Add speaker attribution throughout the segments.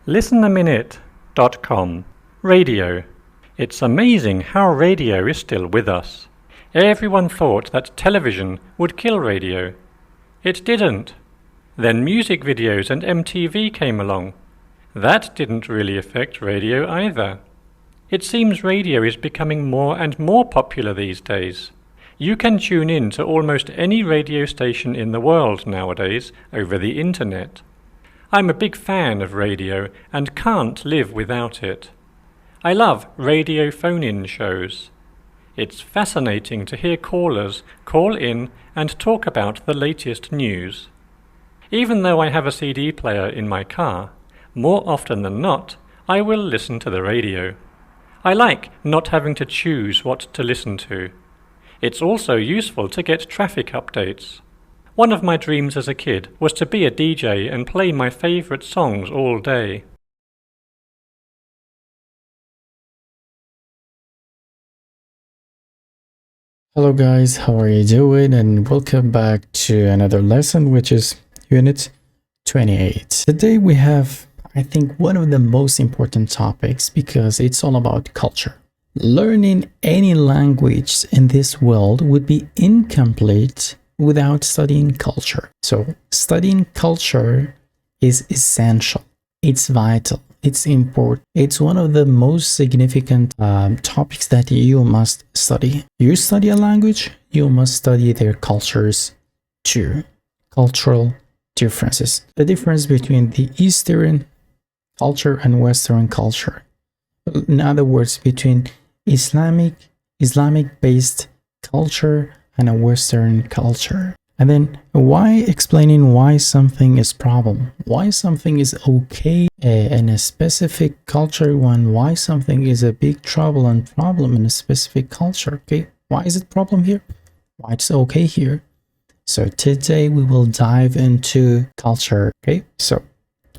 Speaker 1: listenaminute.com. Radio. It's amazing how radio is still with us. Everyone thought that television would kill radio. It didn't. Then music videos and MTV came along. That didn't really affect radio either. It seems radio is becoming more and more popular these days. You can tune in to almost any radio station in the world nowadays over the internet. I'm a big fan of radio and can't live without it. I love radio phone-in shows. It's fascinating to hear callers call in and talk about the latest news. Even though I have a CD player in my car, more often than not, I will listen to the radio. I like not having to choose what to listen to. It's also useful to get traffic updates. One of my dreams as a kid was to be a DJ and play my favorite songs all day.
Speaker 2: Hello guys, how are you doing? And welcome back to another lesson, which is Unit 28. Today we have, I think, one of the most important topics because it's all about culture. Learning any language in this world would be incomplete without studying culture. So studying culture is essential. It's vital. It's important. It's one of the most significant topics that you must study. You study a language, you must study their cultures too. Cultural differences. The difference between the Eastern culture and Western culture. In other words, between Islamic-based culture and a Western culture. And then explaining why something is problem, why something is okay in a specific culture, why something is a big trouble and problem in a specific culture. Okay, why is it problem here? Why it's okay here? So today we will dive into culture. Okay, so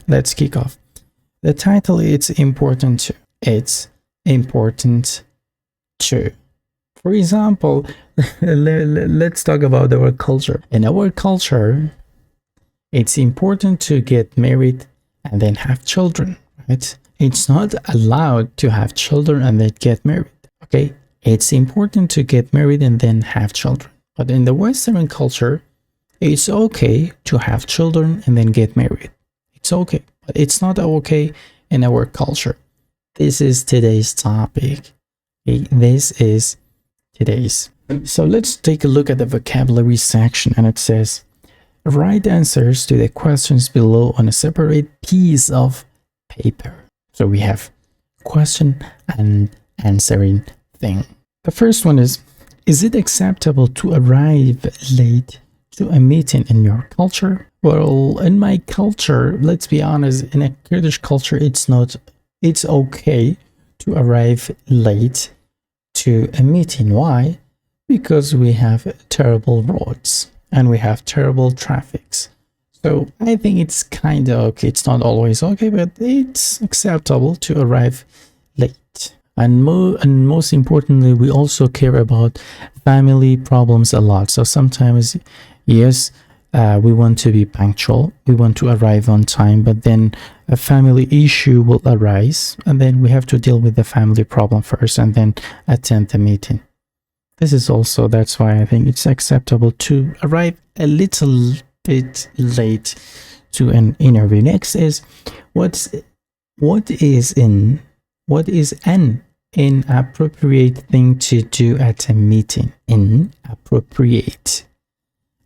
Speaker 2: let's kick off. The title, it's important too. It's important too. For example, let's talk about our culture. In our culture, it's important to get married and then have children, right? It's not allowed to have children and then get married, okay? It's important to get married and then have children. But in the Western culture, it's okay to have children and then get married. It's okay, but it's not okay in our culture. This is today's topic. Okay? This is today's. So let's take a look at the vocabulary section, and it says, write answers to the questions below on a separate piece of paper. So we have question and answering thing. The first one is it acceptable to arrive late to a meeting in your culture? Well, in my culture, let's be honest, in a Kurdish culture, it's okay to arrive late to a meeting. Why? Because we have terrible roads and we have terrible traffics. So I think it's kind of okay. It's not always okay, but it's acceptable to arrive late. And most importantly, we also care about family problems a lot. So sometimes, yes, we want to be punctual, we want to arrive on time, but then a family issue will arise, and then we have to deal with the family problem first and then attend the meeting. That's why I think it's acceptable to arrive a little bit late to an interview. Next is what is an inappropriate thing to do at a meeting? Inappropriate.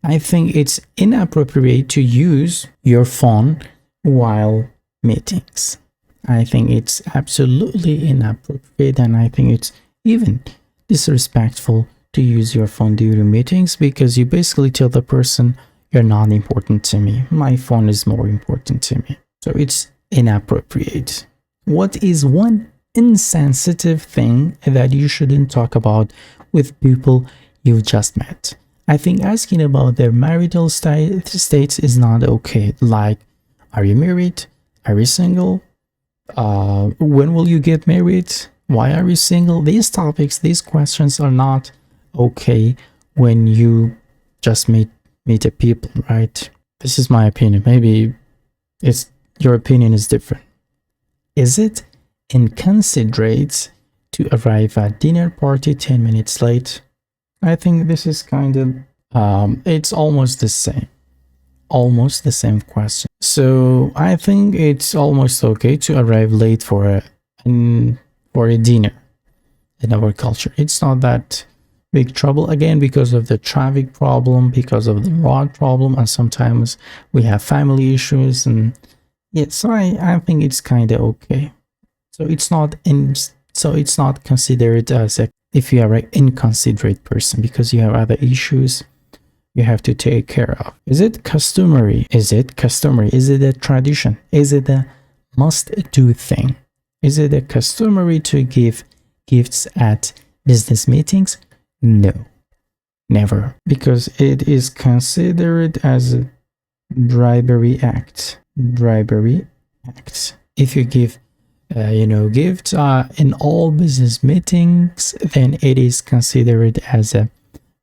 Speaker 2: I think it's inappropriate to use your phone while meetings. I think it's absolutely inappropriate, and I think it's even disrespectful to use your phone during meetings, because you basically tell the person, you're not important to me. My phone is more important to me. So it's inappropriate. What is one insensitive thing that you shouldn't talk about with people you've just met? I think asking about their marital states is not okay. Like, are you married? Are you single? When will you get married? Why are you single? These topics, these questions are not okay when you just meet a people, right? This is my opinion. Maybe your opinion is different. Is it inconsiderate to arrive at dinner party 10 minutes late? I think this is kind of, it's almost the same. Almost the same question. So I think it's almost okay to arrive late for a dinner in our culture. It's not that big trouble, again, because of the traffic problem, because of the road problem, and sometimes we have family issues, and yeah, so I think it's kind of okay. So it's not considered as if you are an inconsiderate person, because you have other issues you have to take care of. Is it customary? Is it customary? Is it a tradition? Is it a must-do thing? Is it a customary to give gifts at business meetings? No, never, because it is considered as a bribery act. Bribery act. If you give gifts in all business meetings, then it is considered as a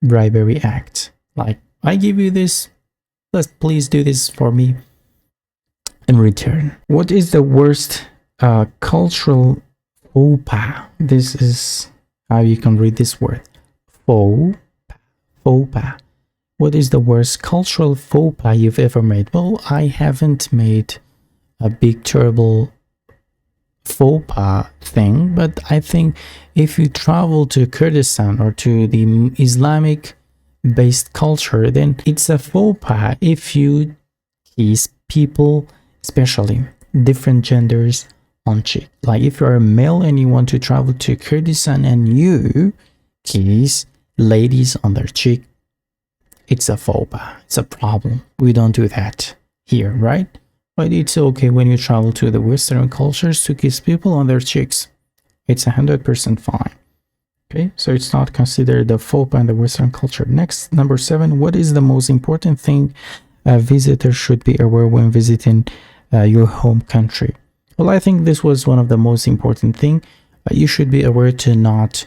Speaker 2: bribery act. Like, I give you this, please do this for me in return. What is the worst cultural faux pas? This is how you can read this word. Faux pas. What is the worst cultural faux pas you've ever made? Well, I haven't made a big, terrible faux pas thing, but I think if you travel to Kurdistan or to the Islamic based culture, then it's a faux pas if you kiss people, especially different genders, on cheek. Like if you're a male and you want to travel to Kurdistan and you kiss ladies on their cheek, it's a faux pas. It's a problem. We don't do that here, right? But it's okay when you travel to the Western cultures to kiss people on their cheeks. It's 100% fine. Okay, so it's not considered a faux pas in the Western culture. Next, number 7, what is the most important thing a visitor should be aware when visiting your home country? Well, I think this was one of the most important thing. You should be aware to not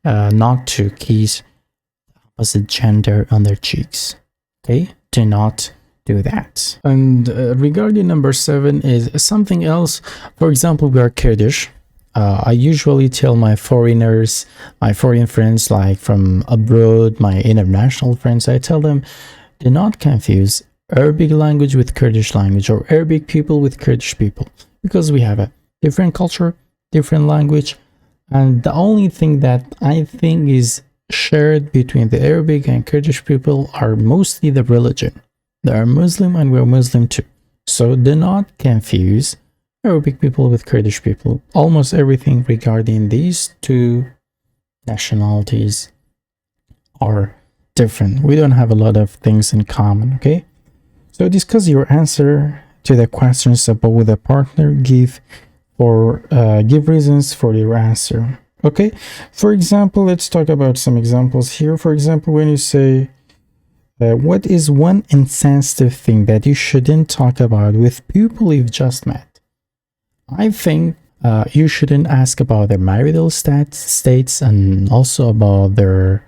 Speaker 2: to kiss opposite gender on their cheeks. Okay, do not do that. And regarding number 7 is something else. For example, we are Kurdish. I usually tell my foreign friends, like from abroad, my international friends, I tell them, do not confuse Arabic language with Kurdish language, or Arabic people with Kurdish people, because we have a different culture, different language, and the only thing that I think is shared between the Arabic and Kurdish people are mostly the religion. They are Muslim and we're Muslim too. So do not confuse Arabic people with Kurdish people. Almost everything regarding these two nationalities are different. We don't have a lot of things in common, okay? So discuss your answer to the questions about the partner. Give reasons for your answer, okay? For example, let's talk about some examples here. For example, when you say, what is one insensitive thing that you shouldn't talk about with people you've just met? I think you shouldn't ask about their marital states and also about their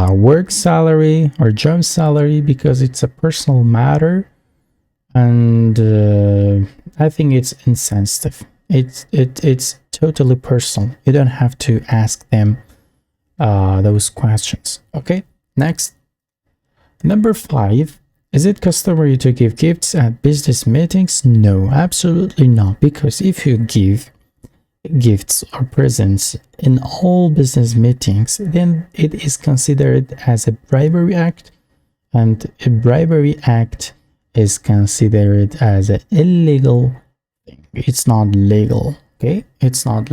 Speaker 2: work salary or job salary, because it's a personal matter, and I think it's insensitive. It's totally personal. You don't have to ask them those questions. Okay, next. Number 5. Is it customary to give gifts at business meetings? No, absolutely not. Because if you give gifts or presents in all business meetings, then it is considered as a bribery act, and a bribery act is considered as an illegal thing. It's not legal. Okay, it's not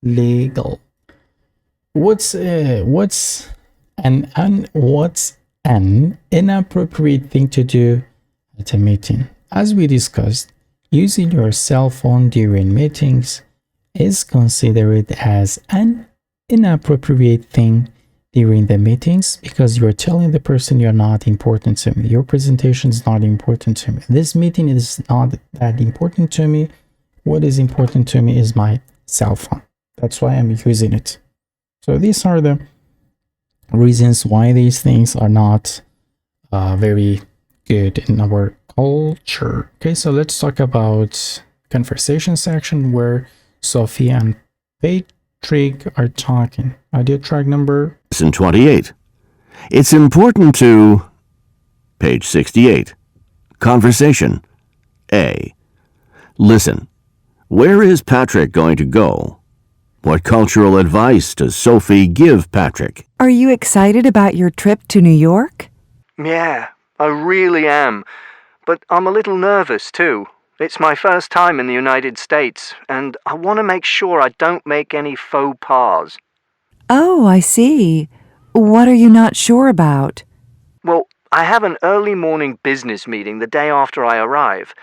Speaker 2: legal. What's an inappropriate thing to do at a meeting? As we discussed, using your cell phone during meetings is considered as an inappropriate thing during the meetings, because you're telling the person you're not important to me. Your presentation is not important to me. This meeting is not that important to me. What is important to me is my cell phone. That's why I'm using it. So these are the reasons why these things are not very good in our culture. Okay, so let's talk about conversation section where Sophie and Patrick are talking. Audio track number
Speaker 3: 28. It's important to... Page 68. Conversation. A. Listen. Where is Patrick going to go? What cultural advice does Sophie give Patrick?
Speaker 4: Are you excited about your trip to New York?
Speaker 5: Yeah, I really am. But I'm a little nervous too. It's my first time in the United States, and I want to make sure I don't make any faux pas.
Speaker 4: Oh, I see. What are you not sure about?
Speaker 5: Well, I have an early morning business meeting the day after I arrive.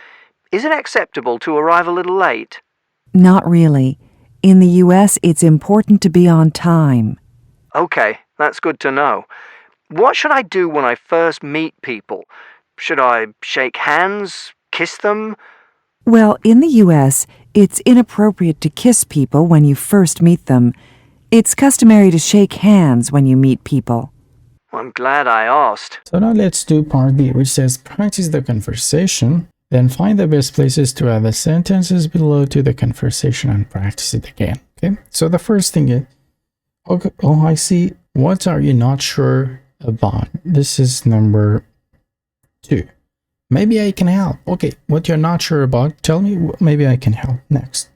Speaker 5: Is it acceptable to arrive a little late?
Speaker 4: Not really. In the US, it's important to be on time.
Speaker 5: Okay, that's good to know. What should I do when I first meet people? Should I shake hands? Kiss them?
Speaker 4: Well, in the US, it's inappropriate to kiss people when you first meet them. It's customary to shake hands when you meet people.
Speaker 5: I'm glad I asked.
Speaker 2: So now let's do part B, which says practice the conversation, then find the best places to add the sentences below to the conversation and practice it again. Okay, so the first thing is, okay, oh, I see. What are you not sure about? This is number 2. Maybe I can help. Okay, what you're not sure about, tell me, maybe I can help. Next.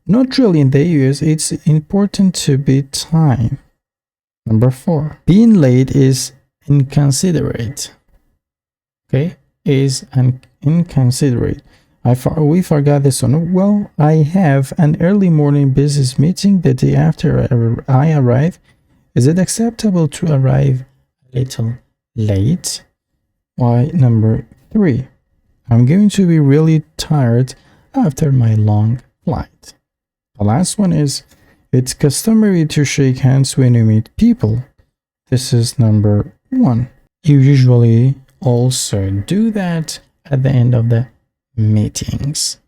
Speaker 2: Not really in the US, it's important to be time. Number 4. Being late is inconsiderate. Okay, is an inconsiderate. We forgot this one. Well, I have an early morning business meeting the day after I arrive. Is it acceptable to arrive a little late? Why, number 3. I'm going to be really tired after my long flight. The last one is, it's customary to shake hands when you meet people. This is number 1. You usually also do that at the end of the meetings.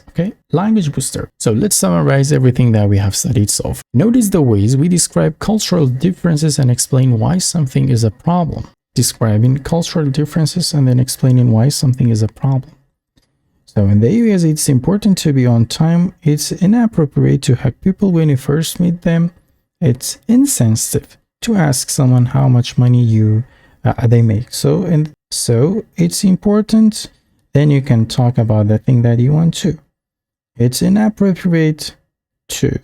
Speaker 2: Okay, language booster. So let's summarize everything that we have studied so far. Notice the ways we describe cultural differences and explain why something is a problem. Describing cultural differences and then explaining why something is a problem. So in the US, it's important to be on time. It's inappropriate to hug people when you first meet them. It's insensitive to ask someone how much money they make. So it's important. Then you can talk about the thing that you want to. It's inappropriate to.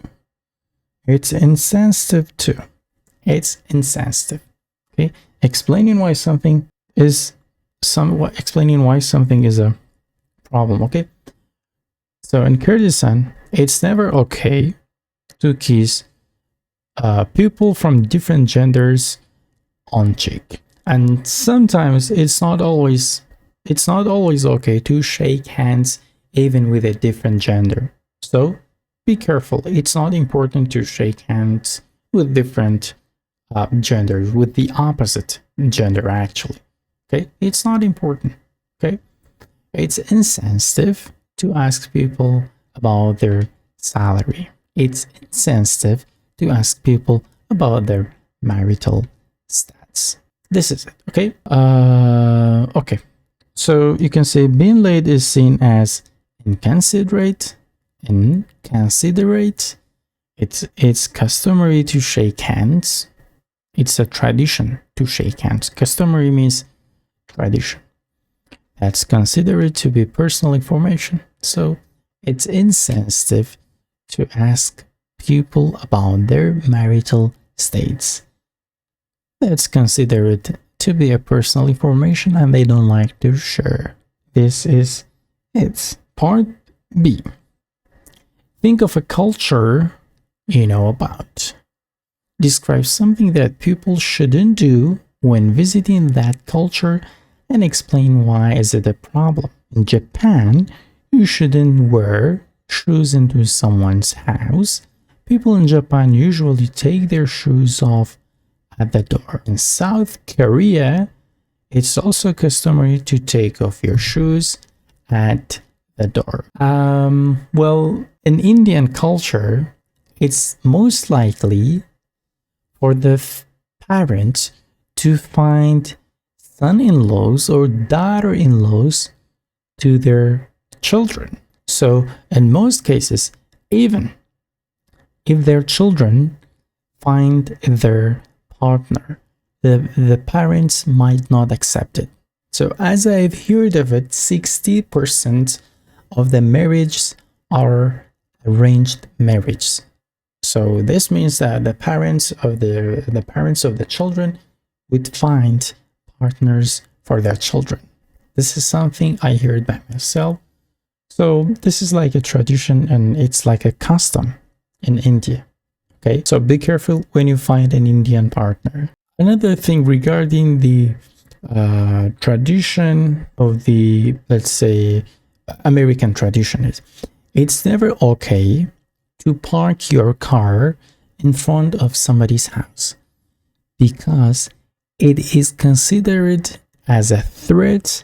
Speaker 2: It's insensitive to. It's insensitive. Okay, explaining why something is a problem. Okay, so in Kurdistan, it's never okay to kiss people from different genders on cheek, and sometimes it's not always okay to shake hands even with a different gender. So be careful. It's not important to shake hands with different genders, with the opposite gender actually. Okay, it's not important. Okay, it's insensitive to ask people about their salary. It's insensitive to ask people about their marital stats. This is it. Okay. Okay. So you can say being late is seen as inconsiderate. It's customary to shake hands. It's a tradition to shake hands. Customary means tradition. That's considered to be personal information. So it's insensitive to ask people about their marital states. That's considered to be a personal information and they don't like to share. This is it. Part B. Think of a culture you know about. Describe something that people shouldn't do when visiting that culture and explain why is it a problem. In Japan, you shouldn't wear shoes into someone's house. People in Japan usually take their shoes off at the door. In South Korea, it's also customary to take off your shoes at the door. Well, in Indian culture, it's most likely for the parents to find son-in-laws or daughter-in-laws to their children. So in most cases, even if their children find their partner, the parents might not accept it. So as I've heard of it, 60% of the marriages are arranged marriages. So this means that the parents of the children would find partners for their children. This is something I heard by myself. So this is like a tradition and it's like a custom in India. Okay, so be careful when you find an Indian partner. Another thing regarding the tradition of the, let's say, American tradition is, it's never okay to park your car in front of somebody's house because it is considered as a threat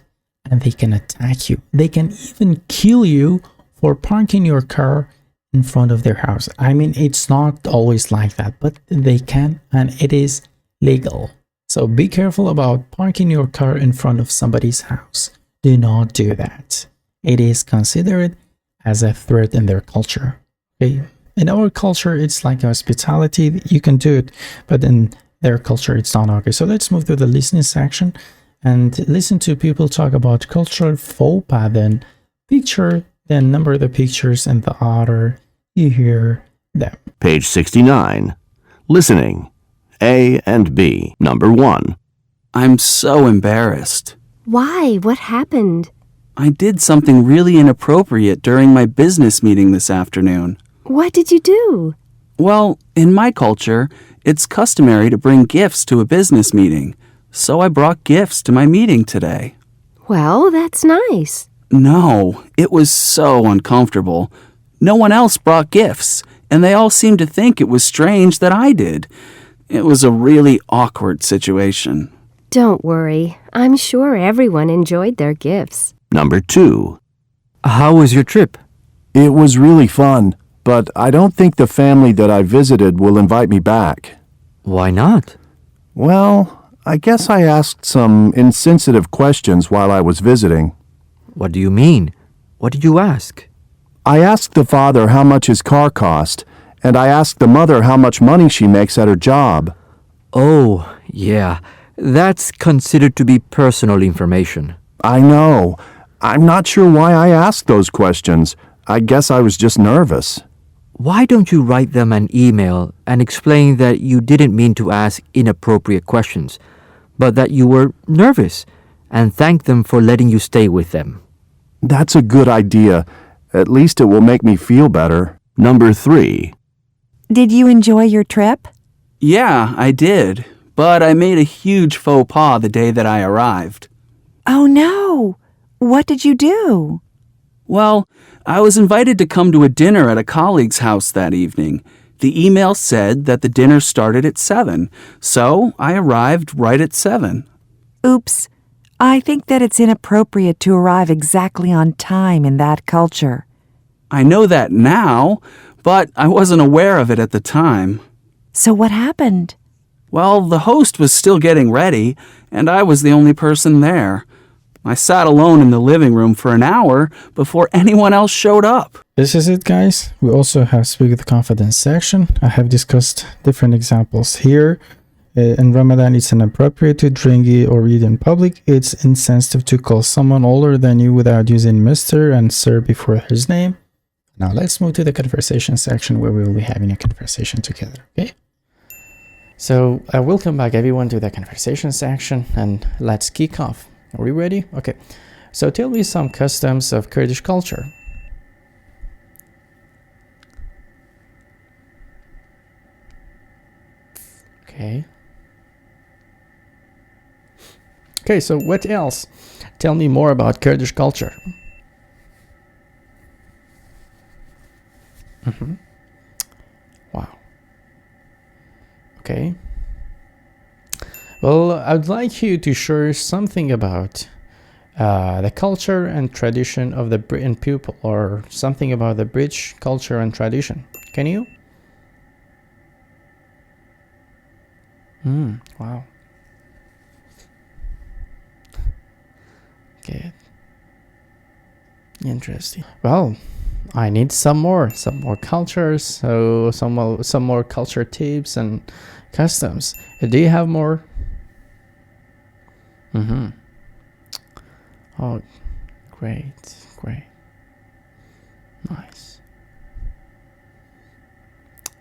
Speaker 2: and they can attack you. They can even kill you for parking your car in front of their house. I mean, it's not always like that, but they can, and it is legal. So be careful about parking your car in front of somebody's house. Do not do that. It is considered as a threat in their culture. Okay? In our culture, it's like hospitality. You can do it, but in their culture, it's not okay. So let's move to the listening section and listen to people talk about cultural faux pas. Then picture, then number the pictures in the order you hear them.
Speaker 3: Page 69. Listening. A and B. Number 1.
Speaker 6: I'm so embarrassed.
Speaker 7: Why? What happened?
Speaker 6: I did something really inappropriate during my business meeting this afternoon.
Speaker 7: What did you do?
Speaker 6: Well, in my culture, it's customary to bring gifts to a business meeting, so I brought gifts to my meeting today.
Speaker 7: Well, that's nice.
Speaker 6: No, it was so uncomfortable. No one else brought gifts, and they all seemed to think it was strange that I did. It was a really awkward situation.
Speaker 7: Don't worry. I'm sure everyone enjoyed their gifts.
Speaker 3: Number 2.
Speaker 8: How was your trip?
Speaker 9: It was really fun, but I don't think the family that I visited will invite me back.
Speaker 8: Why not?
Speaker 9: Well, I guess I asked some insensitive questions while I was visiting.
Speaker 8: What do you mean? What did you ask?
Speaker 9: I asked the father how much his car cost, and I asked the mother how much money she makes at her job.
Speaker 8: Oh, yeah. That's considered to be personal information.
Speaker 9: I know. I'm not sure why I asked those questions. I guess I was just nervous.
Speaker 8: Why don't you write them an email and explain that you didn't mean to ask inappropriate questions, but that you were nervous, and thank them for letting you stay with them?
Speaker 9: That's a good idea. At least it will make me feel better.
Speaker 3: Number 3.
Speaker 4: Did you enjoy your trip?
Speaker 6: Yeah, I did, but I made a huge faux pas the day that I arrived.
Speaker 4: Oh no! What did you do?
Speaker 6: Well, I was invited to come to a dinner at a colleague's house that evening. The email said that the dinner started at 7, so I arrived right at 7.
Speaker 4: Oops. I think that it's inappropriate to arrive exactly on time in that culture.
Speaker 6: I know that now, but I wasn't aware of it at the time.
Speaker 4: So what happened?
Speaker 6: Well, the host was still getting ready, and I was the only person there. I sat alone in the living room for an hour before anyone else showed up.
Speaker 2: This is it, guys. We also have Speak with Confidence section. I have discussed different examples here. In Ramadan, it's inappropriate to drink or read in public. It's insensitive to call someone older than you without using Mr. and Sir before his name. Now let's move to the conversation section where we will be having a conversation together, okay? So welcome back everyone to the conversation section, and let's kick off. Are we ready? Okay. So tell me some customs of Kurdish culture. Okay. Okay, so what else? Tell me more about Kurdish culture. Wow. Okay. Well, I'd like you to share something about the culture and tradition of the Britain people, or something about the British culture and tradition. Can you? Wow. Good. Interesting. Well, I need some more cultures. So some more culture tips and customs. Do you have more? Oh, great. Nice.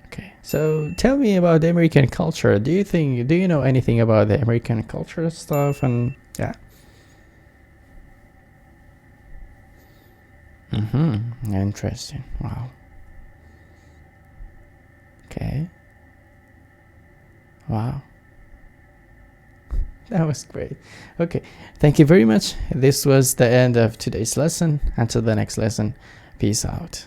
Speaker 2: Okay, so tell me about the American culture. Do you know anything about the American culture stuff? And yeah. Interesting. Wow. Okay. Wow. That was great. Okay. Thank you very much. This was the end of today's lesson. Until the next lesson, peace out.